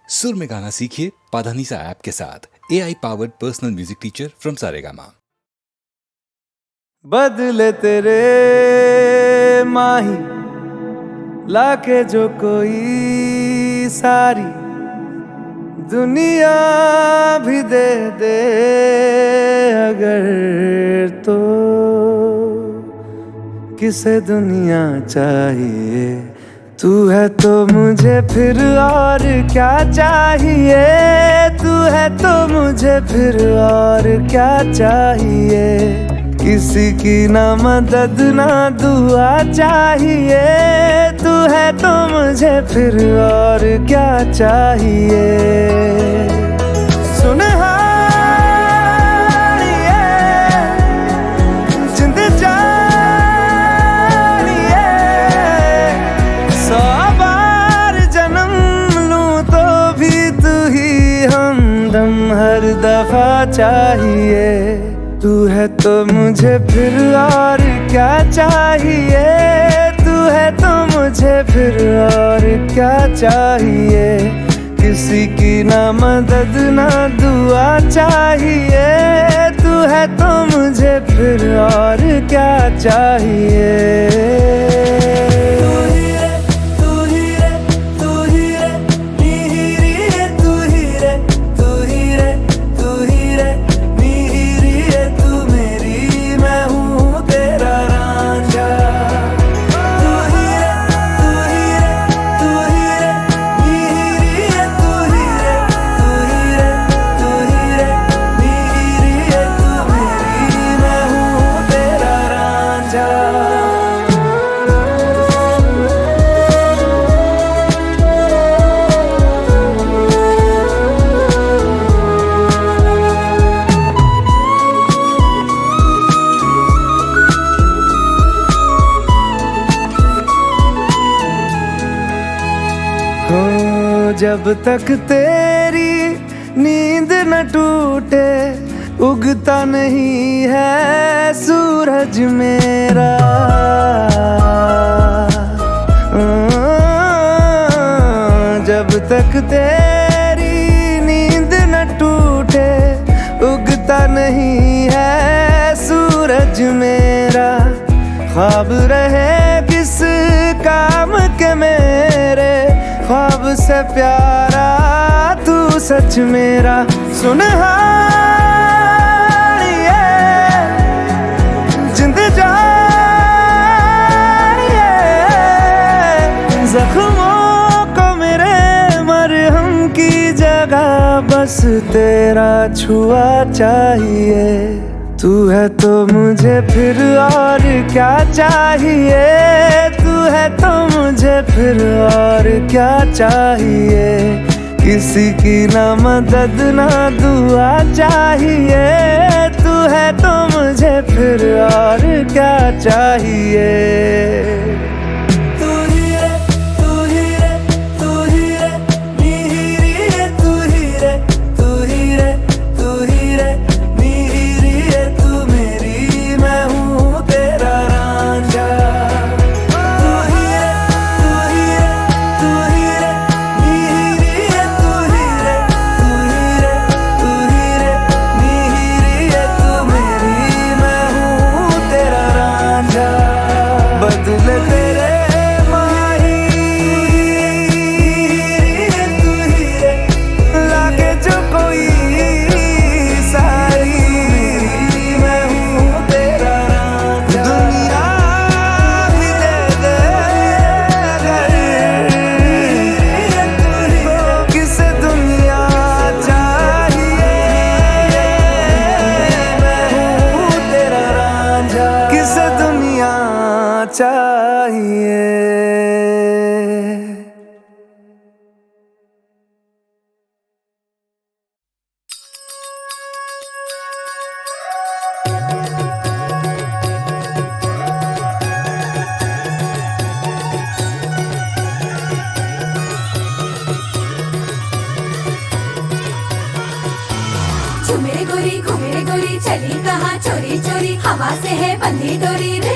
सुर में गाना सीखिए पाधानीसा ऐप के साथ। AI powered personal music teacher from Saregama. बदले तेरे माही लाके जो कोई सारी दुनिया भी दे दे अगर, तो किसे दुनिया चाहिए। तू है तो मुझे फिर और क्या चाहिए, तू है तो मुझे फिर और क्या चाहिए। किसी की ना मदद ना दुआ चाहिए, तू है तो मुझे फिर और क्या चाहिए। सुन हर दफा चाहिए, तू है तो मुझे फिर और क्या चाहिए, तू है तो मुझे फिर और क्या चाहिए। किसी की ना मदद ना दुआ चाहिए, तू है तो मुझे फिर और क्या चाहिए। जब तक तेरी नींद न टूटे, उगता नहीं है सूरज मेरा। जब तक तेरी नींद न टूटे, उगता नहीं है सूरज मेरा। ख्वाब रहे किस काम के मेरे, ख्वाब से प्यारा तू सच मेरा। सुन जिंद जानिए, जख्मों को मेरे मरहम की जगह बस तेरा छुआ चाहिए। तू है तो मुझे फिर और क्या चाहिए, तू है तो मुझे फिर और क्या चाहिए। किसी की ना मदद ना दुआ चाहिए, तू है तो मुझे फिर और क्या चाहिए। चाहिए। झूमे गोरी चली कहाँ चोरी चोरी, हवा से है बंधी डोरी रे।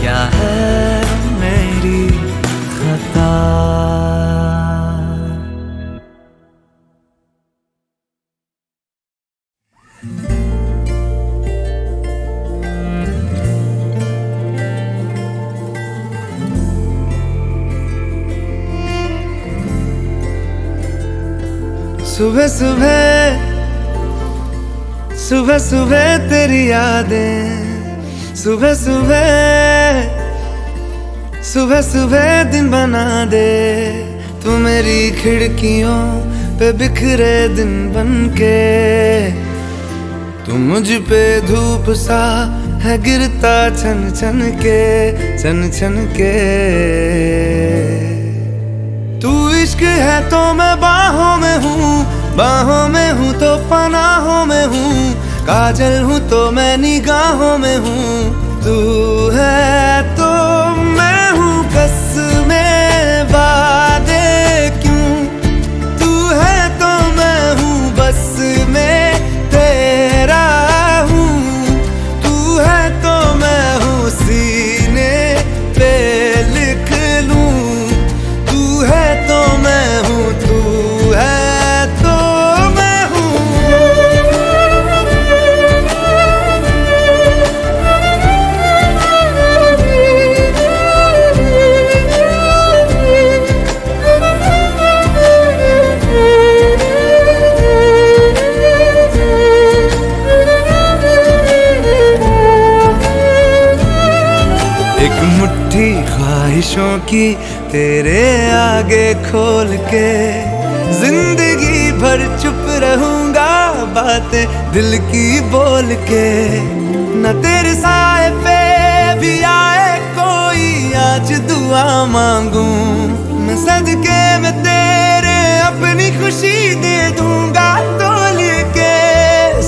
क्या है मेरी खता। सुबह सुबह सुबह सुबह तेरी यादें, सुबह सुबह सुबह सुबह दिन बना दे। तू मेरी खिड़कियों पे बिखरे दिन बनके, तू मुझ पे धूप सा है गिरता छन छन के, छन छन के। तू इश्क है तो मैं बाहों में हूँ, बाहों में हूँ तो पनाहों में हूँ, काजल हूँ तो मैं निगाहों में हूँ। तू है तो मैं हूँ कसमें वादे क्यों, तू है तो मैं हूँ बस में तेरा हूँ। तू है तो मैं हूँ सीने पे लिख लूँ, तू है तो मैं हूँ, तू है तो मैं हूँ। एक मुट्ठी ख्वाहिशों की तेरे आगे खोल के, जिंदगी भर चुप रहूंगा बातें दिल की बोल के। न तेरे साए पे भी आए कोई आज दुआ मांगू, मैं सदके में तेरे अपनी खुशी दे दूंगा तोल के।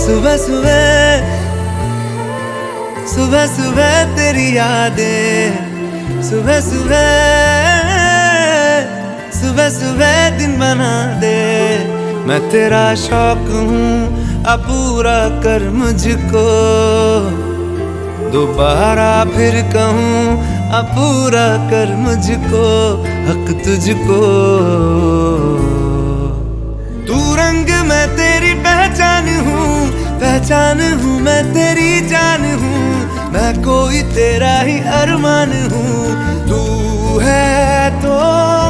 सुबह सुबह सुबह सुबह तेरी यादें, सुबह सुबह सुबह सुबह दिन बना दे। मैं तेरा शौक हूँ अब पूरा कर मुझको, दोबारा फिर कहूँ अब पूरा कर मुझको, हक तुझको। तू रंग मैं तेरी पहचान हूँ, पहचान हूँ मैं तेरी जान हूँ, मैं कोई तेरा ही अरमान हूँ। तू है तो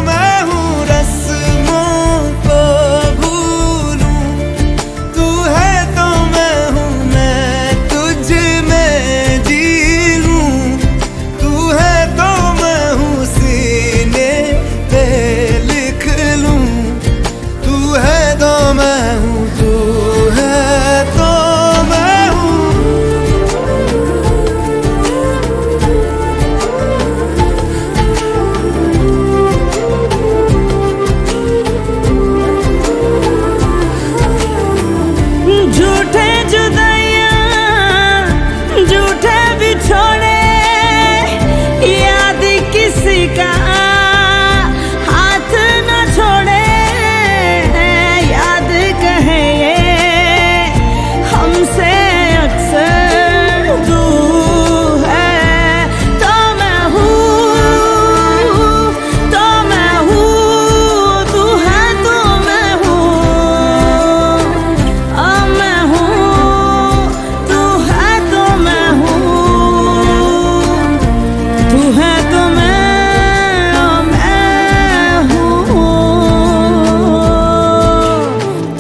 मैं हूँ रस्मों को भूलूं, तू है तो मैं हूँ मैं तुझ में जी लूं। तू है तो मैं हूँ सीने पे लिख लूं, तू है तो मैं हूँ, तू है तो मैं हूँ। झूठे जुदाइयां झूठे बिछोड़े, याद किसी का हाथ न छोड़े। याद कहे ये हमसे अक्सर, तू है तो मैं हूँ, तो मैं हूँ, तू है तो मैं हूँ। मैं हूँ, तू है तो मैं हूँ, तू है तो मैं हूँ,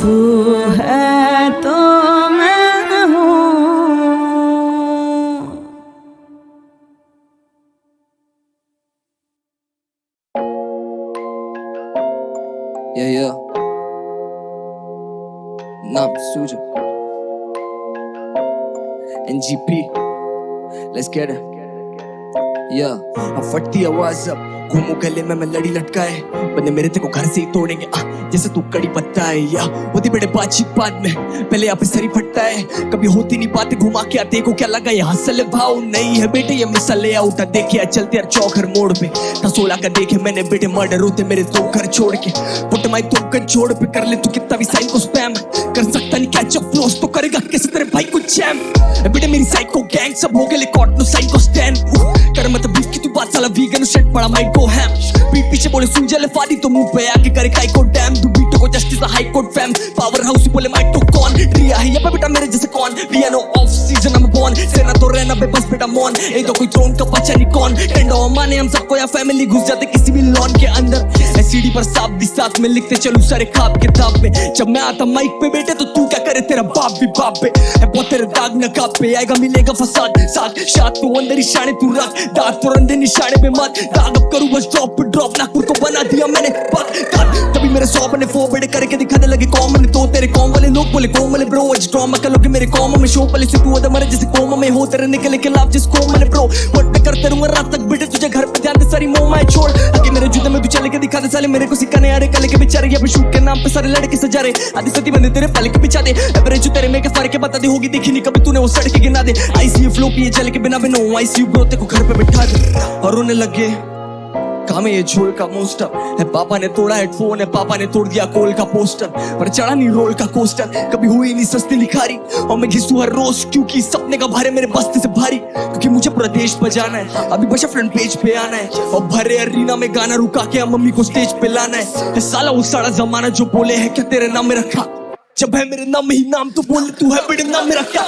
तू है तो मैं हूँ। Yeah. Nam Suja. NGP. Let's get it. Yeah. अब फटती आवाज अब घूमू गले में मैं लड़ी लटकाए, बंदे मेरे तेरे को घर से ही तोड़ेंगे जैसे तू कड़ी पत्ता है। या होती बड़े बातचीत बाद में, पहले यहाँ पे सरी फटता है। कभी होती नहीं बातें घुमा के आते को क्या लगा ये हंसल भाव नहीं है बेटे, ये मिसल ले आउटा देखे चलते यार चौकर मोड़ पे। था 16 का देखे मैंने बेटे मर्डर होते मेरे 2 घर छोड़ के। पुट माई 2 गन छोड़ पे कर ले तू कितना भी साइन को स्पैम, कर सकता नहीं क्या कैच अप फ्लोस तो करेगा कैसे तेरे भाई को जैम बेटे मेरी साइको गैंग सब हो गए कॉट नो साइको स्टैंड कर मत बीफ की तू बात साला वीगन सेट पड़ा माइक को हैम पीठ पीछे बोले सुन जले फादी तो मुंह पे आके करे काई को डैम दू बीटो को justice high court fam power house बोले माइक तो कौन रिया है ये बेटा मेरे जैसे कौन piano off season I'm born सेना तो रहना बे बस बेटा मॉन ए तो कोई थ्रोन का बच्चा नहीं कौन टेंडो माने हम सबको या फैमिली घुस जाते किसी भी लॉन के अंदर सीडी पर साफ भी साथ में लिखते चलूं सारे खाब किताब में जब मैं आता माइक पे बेटे तो तू क्या करे तेरा बाप भी बाप पे है बहुत तेरे दाग न काप पे आएगा मिलेगा फसाद साथ शाद तू अंदर निशाने तू रख दाग तो रंधे निशाने पे मत दाग अब करूं बस ड्रॉप पे ड्रॉप नागपुर को बना दिया मैंने पक तभी मेरे 100 बने 4 बेटे करके दिखाने लगे कॉमन तो तेरे कॉम वाले लोग बोले कॉम वाले ब्रो आज ड्रामा कर लोगे मेरे कॉम में शो पहले से तू अदर मरे जैसे कॉम में हो तेरे निकले के लाभ जिस कॉम में ब्रो व्हाट पे करते रहूंगा रात तक बेटे तुझे घर पे ध्यान दे सारी मोह मैं छोड़ आगे मेरे जूते में तू चले के दिखा दे साले मेरे को सिखाने आ रहे कल के बेचारे यहाँ पे शूट के नाम पे सारे लड़के सजा रहे आदि सती बंदे तेरे पल के बिछा दे एवरेज तेरे में के फर्क बता दे होगी देखी नहीं कभी तूने वो सड़के गिना दे आईसीयू फ्लो पिए जल के बिना बिनो आईसीयू ब्रो तेरे को घर पे बिठा दे और रोने लगे काम है ये झोल का मोस्टर है पापा ने तोड़ा हेडफोन है पापा ने तोड़ दिया कोल का पोस्टर पर चढ़ा नहीं रोल का कोस्टर कभी हुई नहीं सस्ती लिखारी और मैं घिसू हर रोज क्योंकि सपने का भारे मेरे बस्ते से भारी क्योंकि मुझे पूरा देश बजाना है अभी बचा फ्रंट पेज पे आना है और भरे अरीना में गाना रुका के मम्मी को स्टेज पे लाना है साला वो सारा जमाना जो बोले है क्या तेरे नाम में रखा जब है मेरे नाम ही नाम तो बोल तू है बड़े नाम मेरा क्या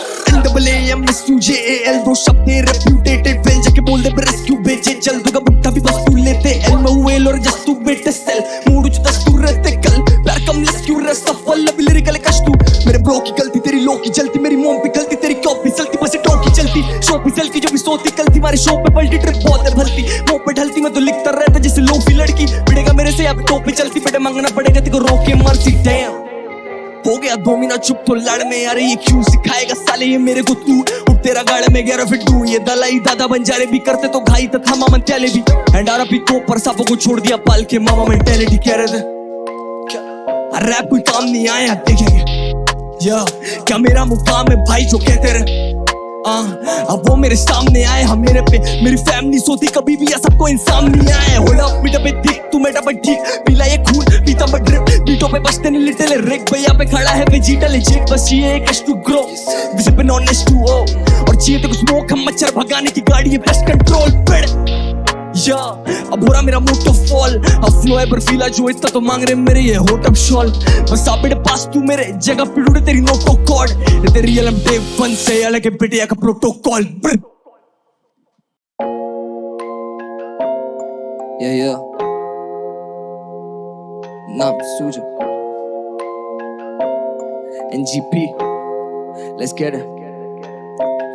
NAAMSUJAL दो शब्द रेप्यूटेटेड फेल जाके बोल दे रेस्क्यू भेजे चल दूंगा बुट्टा भी बस तू लेते एल में वेल और जस्ट तू बेटे सेल मूड उच दस तू रहते कल प्यार कम लेस क्यों रस्ता फल अभी लिरिकल कश तू मेरे ब्रो की गलती तेरी लो की जलती मेरी मोम पे गलती तेरी कॉपी चलती बस टॉप की चलती शो पे चल की जो भी सोती कलती हमारे शो पे पलटी ट्रिप बहुत है भलती मुंह पे ढलती मैं तो लिखता रहता जैसे लोफी लड़की बिड़ेगा मेरे से अब तो पे चलती बेटे मांगना पड़ेगा तेरे को रोके मर्सी डैम हो गया 2 महीना चुप तो लड़ में यार ये क्यों सिखाएगा साले ये मेरे को तू उठ तेरा गाड़ में गया फिर तू ये दलाई दादा बंजारे भी करते तो घाई तथा मामा तेले भी एंडारा भी को पर सांपों को छोड़ दिया पाल के मामा मेंटेलिटी कह रहे थे रैप कोई काम नहीं आया देखेंगे या क्या मेरा मुकाम है भाई जो कहते रहे अब वो मेरे सामने आए हम मेरे पे मेरी फैमिली सोती कभी भी ऐसा कोई इंसान नहीं आया होल्ड अप मीटर पे दिख तू मेटा पे ठीक पीला ये खून पीता पे ड्रिप बीटों पे बचते नहीं लिटल रिक भैया पे खड़ा है वेजिटल लेजिट बस ये एक to grow visible on H2O और चाहिए तो स्मोक हम मच्छर भगाने की गाड़ी है बेस्ट कंट्रोल पेड़ या अब हो रहा मेरा मोटो फॉल अब फ्लो है बर्फीला जो इतना तो मांग रहे मेरे ये होट अप शॉल बस आप बेटे पास तू मेरे जगह पे ढूंढे तेरी नोटो कॉर्ड तेरी रियल एम डे 1 से अलग है बेटे का प्रोटोकॉल या नाम सूझ NGP let's get it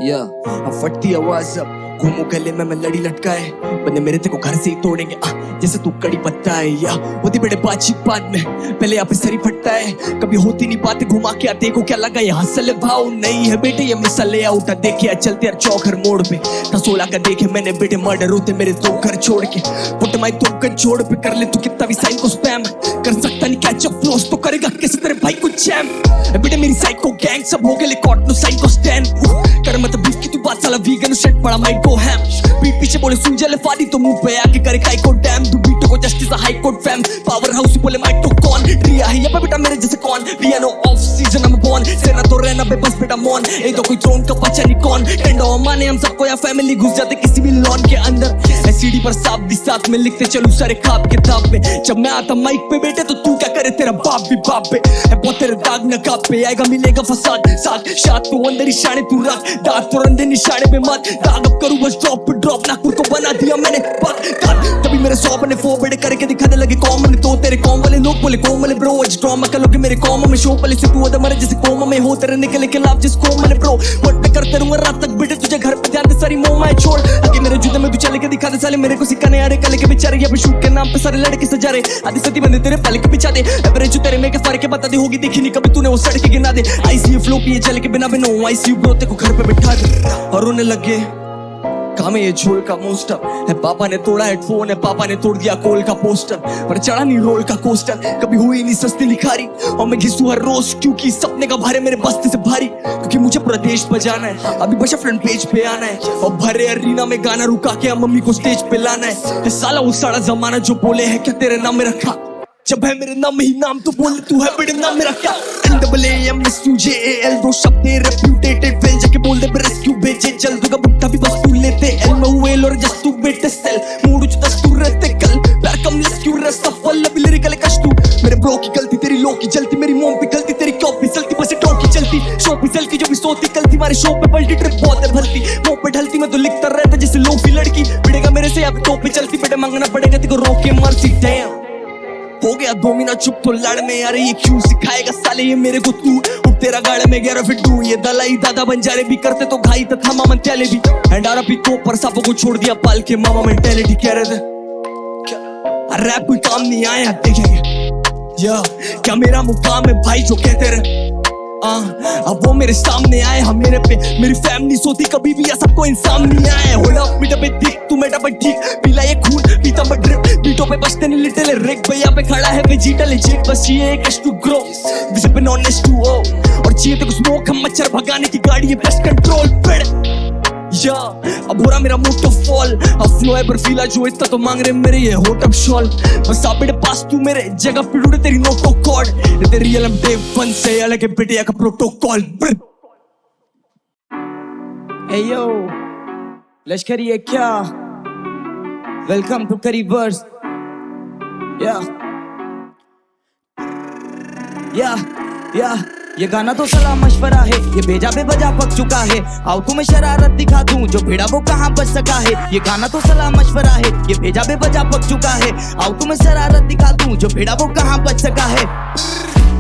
या अब फटती आवाज अब घूमू गले में मैं लड़ी लटकाए बंदे मेरे तेरे को घर से ही तोड़ेंगे जैसे तू कड़ी पत्ता है या होती बड़े बातचीत बाद में पहले यहाँ पे सरी फटता है कभी होती नहीं बातें घुमा के आते को क्या लगा ये हंसले भाव नहीं है बेटे ये मिसले आउट देखे चलते यार चौकर मोड़ पे सोला का देखे मैंने बेटे मर्डर होते मेरे 2 घर छोड़ के पुट माई 2 घर छोड़ पे कर ले तू कितना भी साइन को स्पैम कर सकता नहीं कैच अप फ्लोस तो करेगा कैसे तेरे भाई को जैम बेटे मेरी साइको गैंग सब हो गए कॉट नो साइको स्टैंड कर मत बीफ की तू बात साला वीगन सेट पड़ा माइक को हैम पीठ पीछे बोले सुन जले फादी तो मुंह पे आके करे काई को डैम दू बीटो को justice high court fam power house बोले माइक तो कौन रिया है ये बेटा मेरे जैसे कौन piano off season I'm born सेना तो रहना बे बस बेटा मॉन ए तो कोई थ्रोन का बच्चा नहीं कौन टेंडो माने हम सबको या फैमिली घुस जाते किसी भी लॉन के अंदर सीडी पर साफ भी साथ में लिखते चलूं सारे खाब किताब में जब मैं आता माइक पे बेटे तो तू क्या करे तेरा बाप भी बाप पे है बहुत तेरे दाग न काप पे आएगा मिलेगा फसाद साथ शाद तो अंदर निशाने तू रख दाग तो रंधे निशाने पे मत दाग अब करूं बस ड्रॉप पे ड्रॉप नागपुर को बना दिया मैंने तभी मेरे 100 बने 4 बेटे करके दिखाने लगे कॉमन तो तेरे कॉम वाले लोग बोले कॉम वाले ब्रो आज ड्रामा कर लोगे मेरे कॉम में शो पहले से तू अदर मरे जैसे कॉम में हो तेरे निकले के लाभ जिस कॉम में ब्रो व्हाट पे करते रहूंगा रात तक बेटे तुझे घर पे ध्यान दे सारी मोह मैं छोड़ आगे मेरे जूते में तू चले के दिखा दे साले मेरे को सिखाने आ रहे कल के बेचारे यहाँ पे शूट के नाम पे सारे लड़के सजा रहे आदि सती बंदे तेरे पल के बिछा दे एवरेज तेरे में के फर्क बता दे होगी देखी नहीं कभी तूने वो सड़के गिना दे आईसीयू फ्लो पिए चल के बिना बिनो आईसीयू ब्रो तेरे को घर पे बिठा दे और रोने लगे काम है ये झोल का मोस्टर है पापा ने तोड़ा हेडफोन है पापा ने तोड़ दिया कोल का पोस्टर पर चढ़ा नहीं रोल का कोस्टर कभी हुई नहीं सस्ती लिखारी और मैं घिसू हर रोज क्योंकि सपने का भारे मेरे बस्ते से भारी क्योंकि मुझे पूरा देश बजाना है अभी बचा फ्रंट पेज पे आना है और भरे अरीना में गाना रुका के मम्मी को स्टेज पे लाना है साला वो सारा जमाना जो बोले है क्या तेरे नाम में रखा जब है मेरे नाम ही नाम तो बोल तू है बड़े नाम मेरा क्या NAAMSUJAL दो शब्द रेप्यूटेटेड वेल जाके बोल दे रेस्क्यू भेजे चल दूंगा बुट्टा भी बस तू लेते LMOL और जस्ट तू बेटे सेल मूड जो दस तू रहते कल प्यार कम लेस क्यों रस्ता फल अभी लिरिकल कश तू मेरे ब्रो की गलती तेरी लो की जलती मेरी मोम पे गलती तेरी कॉपी चलती बस टॉप की चलती शो पे चल की जो भी सोती कल थी हमारे शो पे पलटी ट्रिप बहुत है भलती मुंह पे ढलती मैं तो लिखता रहता जैसे लोफी लड़की बिड़ेगा मेरे से अब टोपी चलती बेटे मांगना पड़ेगा तेरे को रोक के मर्सी डैम हो गया 2 महीना चुप तो लड़ में यार ये क्यों सिखाएगा साले ये मेरे को तू उठ तेरा गाड़ में गया फिर तू ये दलाई दादा बंजारे भी करते तो घाई तथा मामा चले भी एंडारा भी तो पर सांपों को छोड़ दिया पाल के मामा मेंटेलिटी कह रहे थे रैप कोई काम नहीं आया देखेंगे या क्या मेरा मुकाम है भाई जो कहते रहे अब वो मेरे सामने आए हम मेरे पे मेरी फैमिली सोती कभी भी ऐसा कोई इंसान नहीं आया होला मीठा पे दिख तू मेटा पे ठीक पीला ये खून पीता पे ड्रिप बीटों पे बसते नहीं लिटिल रिक भैया पे खड़ा है वेजिटल जेट बस ये एक टू ग्रो विजिट पे नॉन H2O और चाहिए तो स्मोक हम मच्छर भगाने की गाड़ी है बेस्ट कंट्रोल पेड़ या अब हो रहा मेरा मूड तो फॉल अब फ्लो है बर्फीला जो इतना तो मांग रहे मेरे ये होट अप शॉल बस साबड़े पास तू मेरे जगह पे ढूंढे तेरी नोटो कॉर्ड तेरी रियल एम डे 1 से अलग है बेटे का प्रोटोकॉल Hey yo, लश्करी है क्या? Welcome to Curryverse. Yeah. ये गाना तो सलाह मशवरा है ये भेजा बेवजह पक चुका है आओ तुम्हें शरारत दिखा दूं जो भिड़ा वो कहाँ बच सका है ये गाना तो सलाह मशवरा है ये भेजा बेवजह पक चुका है आओ तुम्हें शरारत दिखा दूं जो भिड़ा वो कहाँ बच सका है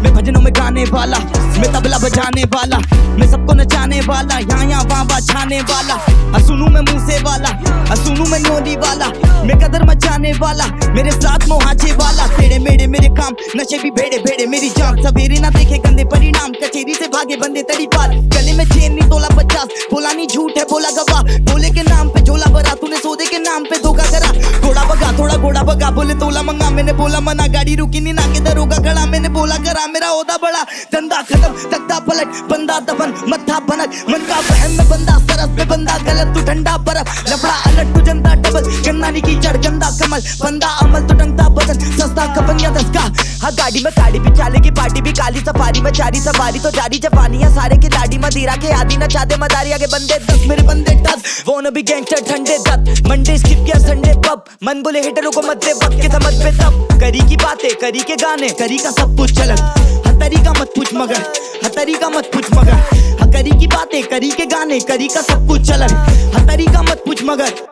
मैं भजनों में गाने वाला मैं तबला बजाने वाला मैं सबको नचाने वाला यहाँ वहाँ छाने वाला सुनू मैं मूसे वाला सुनू मैं नोली वाला मैं कदर मचाने वाला मेरे साथ मोहाचे वाला तेरे मेरे मेरे काम नशे भी भेड़े भेड़े मेरी जान सवेरे ना देखे गंदे परिणाम कचेरी से भागे बंदे तड़ी पार गले में चेन नहीं तोला 50 बोला नहीं झूठ है बोला गवाह बोले के नाम पे झोला भरा तूने सौदे के नाम पे धोखा करा थोड़ा बगा थोड़ा घोड़ा बगा बोले तोला मंगा मैंने बोला मना गाड़ी रुकी नहीं ना के दरोगा खड़ा मैंने बोला करा मेरा ओदा बड़ा धंधा खत्म तख्ता पलट बंदा दफन मत्था बनक मन का बहन में बंदा सरस में बंदा गलत तू ठंडा बर्फ लफड़ा अलट तू जनता डबल गन्ना की चढ़ गंदा कमल बंदा अमल तो टंगता बदन सस्ता कपन या 10 का हाँ गाड़ी में गाड़ी भी चाले की पार्टी भी काली सफारी में चारी सवारी तो जारी जवानियां सारे की लाडी मदीरा के आदि न चाहते मदारी आगे बंदे 10 मेरे बंदे 10 वो न भी गैंगस्टर ठंडे दत मंडे स्किप किया संडे पब मन बोले हिटरों को मत दे वक्त के समझ पे तब करी की बातें करी के गाने करी का सब कुछ चलन हतरी का मत पूछ मगर हतरी का मत पूछ मगर करी की बातें करी के गाने करी का सब कुछ चलन हतरी का मत पूछ मगर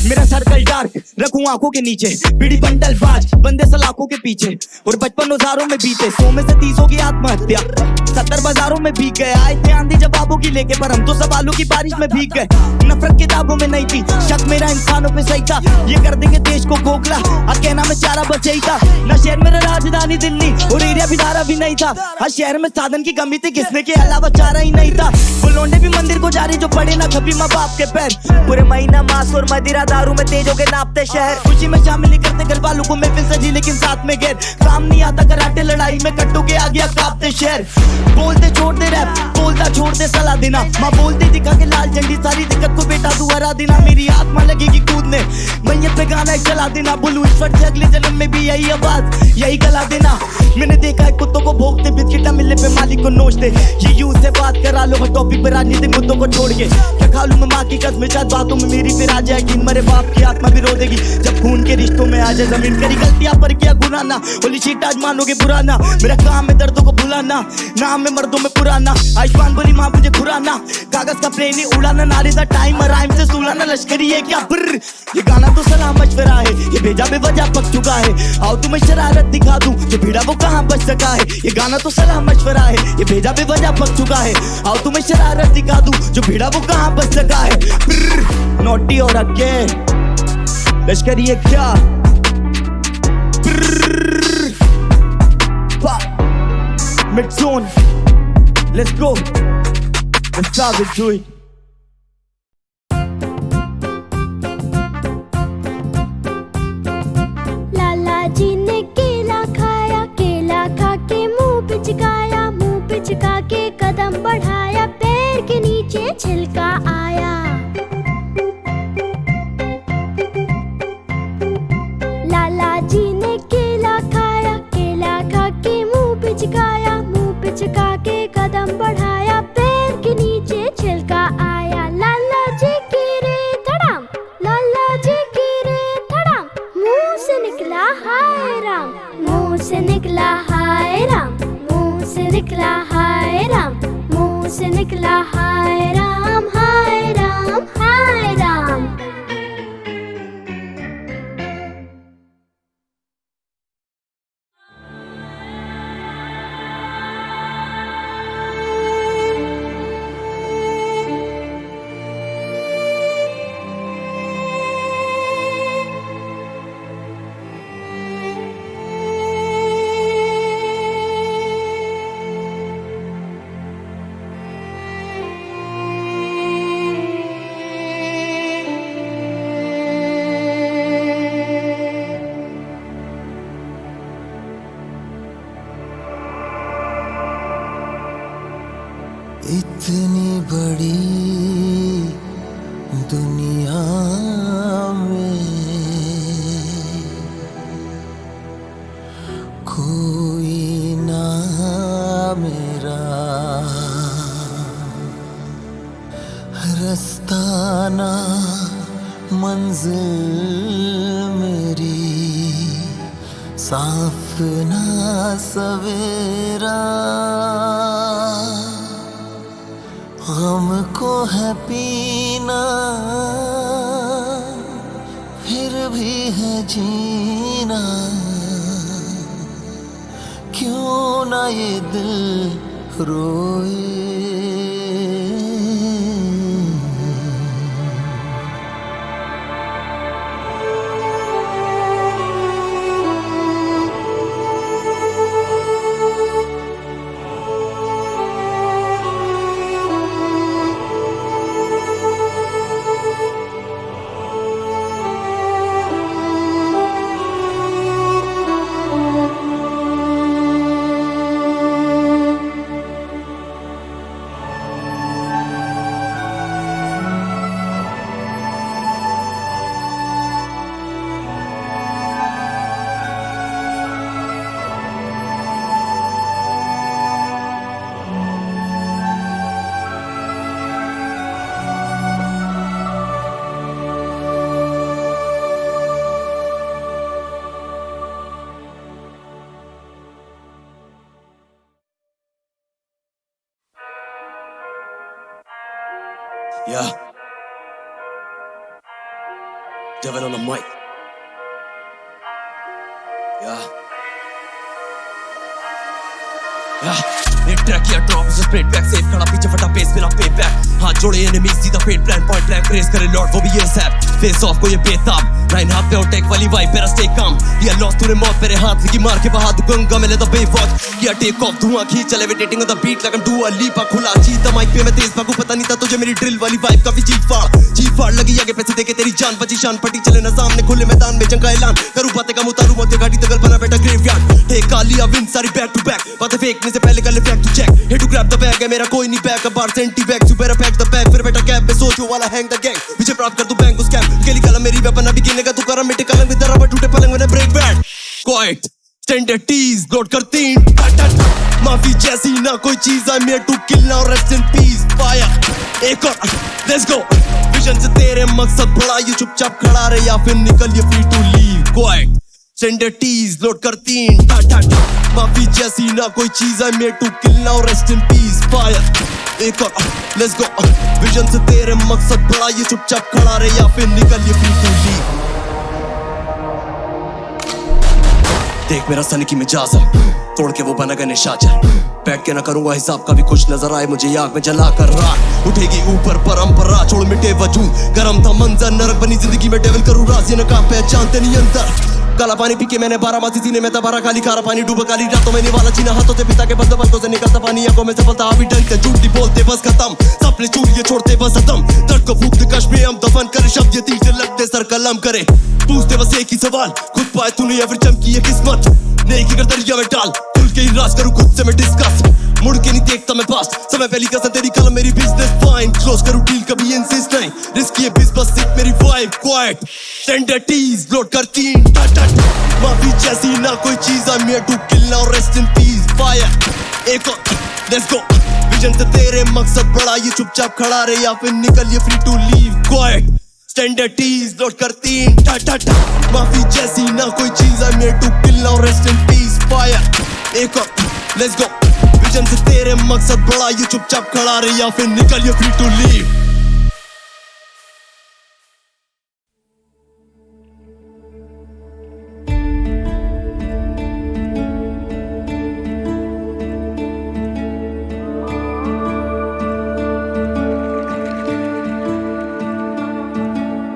मेरा सर्कल डार्क रखूं आंखों के नीचे बीड़ी बंडल बाज बंदे सलाखों के पीछे और 55 हजारों में बीते 100 में से 30 की आत्महत्या 70 बाजारों में भीग गए आए थे आंधी जवाबों की लेके पर हम तो सवालों की बारिश में भीग गए नफरत किताबों में नहीं थी शक मेरा इंसानों पे सही था ये कर देंगे देश को खोखला कहना में चारा बच ही था न शहर मेरा राजधानी दिल्ली और एरिया भी धारा भी नहीं था हर शहर में साधन की कमी थी किसने के अलावा चारा ही नहीं था वो लौंडे भी मंदिर को जा रहे जो पड़े ना कभी माँ बाप के पैर पूरे महीना मांस और मदिरा दारू में तेजों के नापते शहर खुशी में शामिल नहीं करते घर वालों को महफिल सजी लेकिन साथ में गैर काम नहीं आता कराटे लड़ाई में कट्टू के आगे कांपते शहर बोलते छोड़ते रैप बोलता छोड़ते सलाह देना माँ बोलती दिखा के लाल झंडी सारी दिक्कत को बेटा तू हरा देना मेरी आत्मा लगेगी कूदने मैयत पे गाना चला देना बोलूं इस फट से अगले जन्म में भी यही आवाज यही गला देना मैंने देखा है कुत्तों को भोगते बिस्किटा मिलने पे मालिक को नोचते ये यूं से बात करा लो टॉपिक पे राजनीतिक मुद्दों को छोड़ के क्या खा लूं मैं माँ की कसम शायद बातों में मेरी फिर आ जाएगी मरे बाप की आत्मा भी रो देगी जब खून के रिश्तों में आ जाए जमीन करी गलतियां पर किया गुनाह ना होली शीट आज मानोगे पुराना मेरा काम है दर्दों को भुलाना नाम है मर्दों में पुराना आयुष्मान बोली माँ मुझे खुराना कागज का प्लेन ही उड़ाना नारे सा टाइम राइम से सुलाना लश्करी है क्या ब्र ये गाना तो सलाह मशवरा है ये भेजा बेवजह पक चुका है आओ तुम्हें शरारत दिखा दूं जो भिड़ा वो कहाँ बच सका है ये गाना तो सलाह मशवरा है ये भेजा बेवजह पक चुका है आओ तुम्हें शरारत दिखा दूं जो भिड़ा वो कहाँ बच सका है नोटी और अक्के लश्करी है क्या mid zone let's go let's start with do it लाला जी ने केला खाया केला खा के मुंह पिचकाया मुंह पिचका के कदम बढ़ाया पैर के नीचे छिलका आया लाला जी ने से निकला हाय राम, मुंह से निकला हाय राम, मुंह से निकला हाय राम, हाय राम, हाय राम। इतनी बड़ी दुनिया में कोई ना मेरा रास्ता ना मंजिल मेरी, साफ ना सवेरा, गम को है पीना फिर भी है जीना, क्यों ना ये दिल रोए। Yeah. Devil on the mic. Yeah. एक ट्रैक किया ड्रॉप स्प्रेड बैक सेफ खड़ा पीछे फटा पेस मेरा पे बैक हाथ जोड़े एनिमीज सीधा fate plan point blank race करे लॉर्ड वो भी ये सैप फेस ऑफ को ये बेताब लाइन हाथ पे और टेक वाली वाइब मेरा स्टे काम ये लॉस तूने मौत मेरे हाथ लिखी मार के बहा तू गंगा में ले द बे वॉच किया टेक ऑफ धुआं खींच चले waiting on the beat like I'm do a leap खुला चीता माइक पे मैं तेज भागू पता नहीं था तुझे मेरी ड्रिल वाली वाइब काफी चीट फाड़ लगी आगे पैसे देके तेरी जान बची शान पटी चले ना सामने खुले मैदान में जंग का ऐलान करूं बातें कम उतारूं मौत गाड़ी तगल बना बेटा ग्रेवयार्ड टेक का लिया विन सारी बैक टू बैक बातें फेंकने से पहले कर ले back to check here to grab the bag है मेरा कोई नहीं बैक अब बार senti bag you better pack the bag फिर बेटा कैब में सोचो वाला हैंग द गैंग पीछे प्राप्त कर तू बैंक को स्कैम केली कलम मेरी वेपन अभी गिनेगा तू करम मिटे कलंग विद रबर टूटे पलंग में break band quite standard tease load करती माफी जैसी ना कोई चीज I mayor to kill now rest in peace fire एक और लेट्स गो विजन से तेरे मकसद बड़ा ये चुपचाप खड़ा रहे या फिर निकल ये free to leave quite standard tease load करती माफी जैसी ना कोई चीज I mayor to kill now rest in peace fire एक और लेट्स गो विजन से तेरे मकसद बड़ा ये चुपचाप खड़ा रहे या फिर निकल ये फ्री टू लीव देख मेरा सन की मिजाज है तोड़ के वो बना गए शाजर बैठ के ना करूंगा हिसाब का भी कुछ नजर आए मुझे आग में जला कर राख उठेगी ऊपर परंपरा छोड़ मिटे वजूद गरम था मंजर नरक बनी जिंदगी में डेविल करूं राज ये नकाब पहचानते नहीं अंदर काला पानी पी के मैंने 12 मासी सीने में तबारा खाली खारा पानी डूबा काली रातों में निवाला जीना हाथों से पिता के बंदोबस्तों से निकलता पानी आंखों में सफलता अभी ढंग से झूठ नहीं बोलते बस खत्म सपने चूड़िए छोड़ते बस खत्म दर्द को फूकते कश में हम दफन करे शब्द ये तीर से लगते सर कलम करे पूछते बस एक ही सवाल खुद पाए तूने या फिर चमकी है किस्मत नहीं की कर दरिया में डाल खुल के ही राज करूं खुद से मैं डिस्कस मुड़ के नहीं देखता मैं पास्ट समय पहली कसम तेरी कलम मेरी बिजनेस फाइन क्लोज करूं डील कभी इंसिस्ट नहीं रिस्की है बिज बस सिक मेरी vibe quite tender tease load करती माफी जैसी ना कोई चीज I mayor to kill now rest in peace fire एक और लेट्स गो विजन से तेरे मकसद बड़ा ये चुपचाप खड़ा रहे या फिर निकल ये free to leave quite standard tease load करती टा टा टा माफी जैसी ना कोई चीज I made to kill now rest in peace fire एक और लेट्स गो विजन से तेरे मकसद बड़ा ये चुपचाप खड़ा रहे या फिर निकल ये फ्री टू लीव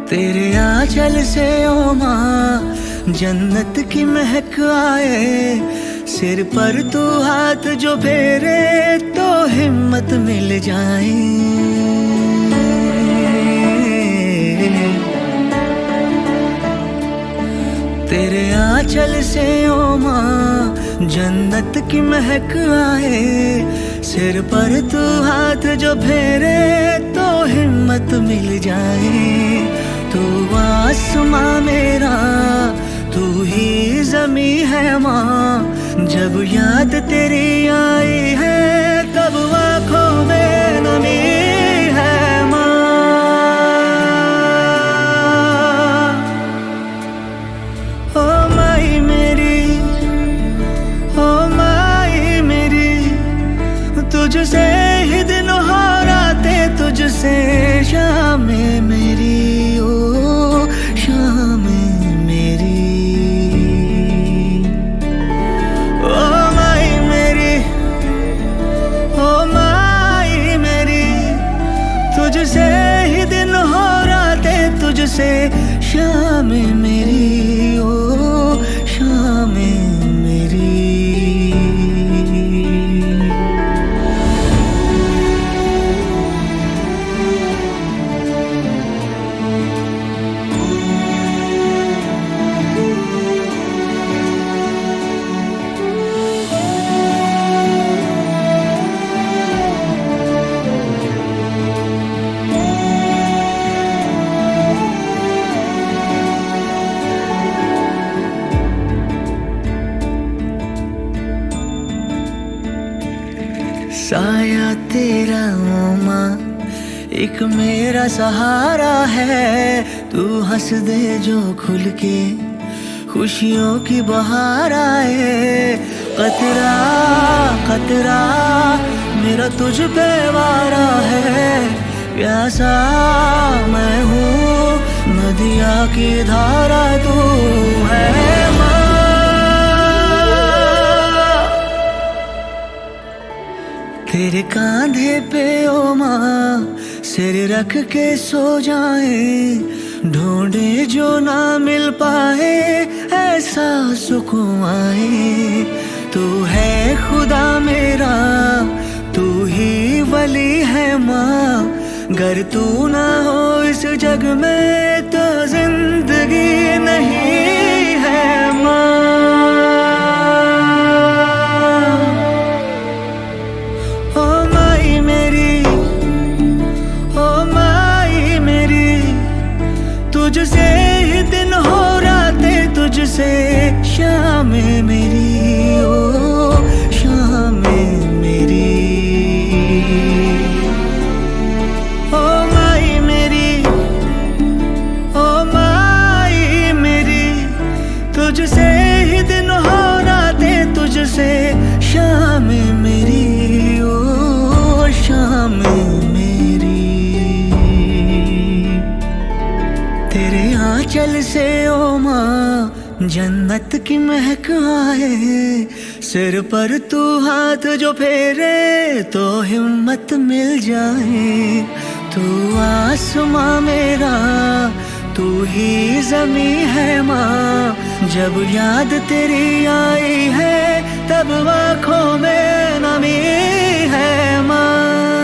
तेरे आंचल से ओ माँ जन्नत की महक आए सिर पर तू हाथ जो फेरे तो हिम्मत मिल जाए तेरे आंचल से ओ माँ जन्नत की महक आए सिर पर तू हाथ जो फेरे तो हिम्मत मिल जाए तू आसमां मेरा तू ही ज़मी है माँ जब याद तेरी आई है तब आँखों में नमी है माँ ओ माई मेरी ओ माई मेरी तुझसे ही दिन हो रातें तुझसे शामें मेरी तुझसे ही दिन हो रातें तुझसे शाम मेरी ओ शाम मेरी साया तेरा ओ माँ एक मेरा सहारा है तू हंस दे जो खुल के खुशियों की बहार आए कतरा कतरा मेरा तुझ पे वारा है प्यासा मैं हूँ नदिया की धारा तू है माँ तेरे कांधे पे ओ माँ सिर रख के सो जाए ढूंढे जो ना मिल पाए ऐसा सुकून आए तू है खुदा मेरा तू ही वली है माँ गर तू ना हो इस जग में तो जिंदगी नहीं है माँ तुझसे ही दिन हो रातें तुझसे शाम मेरी ओ शाम मेरी ओ माई मेरी ओ माई मेरी तुझसे ही दिन हो रातें तुझसे शाम मेरी ओ शाम मेरी तेरे आंचल से ओ माँ जन्नत की महक आए सिर पर तू हाथ जो फेरे तो हिम्मत मिल जाए तू आसमां मेरा तू ही ज़मी है माँ जब याद तेरी आई है तब आँखों में नमी है माँ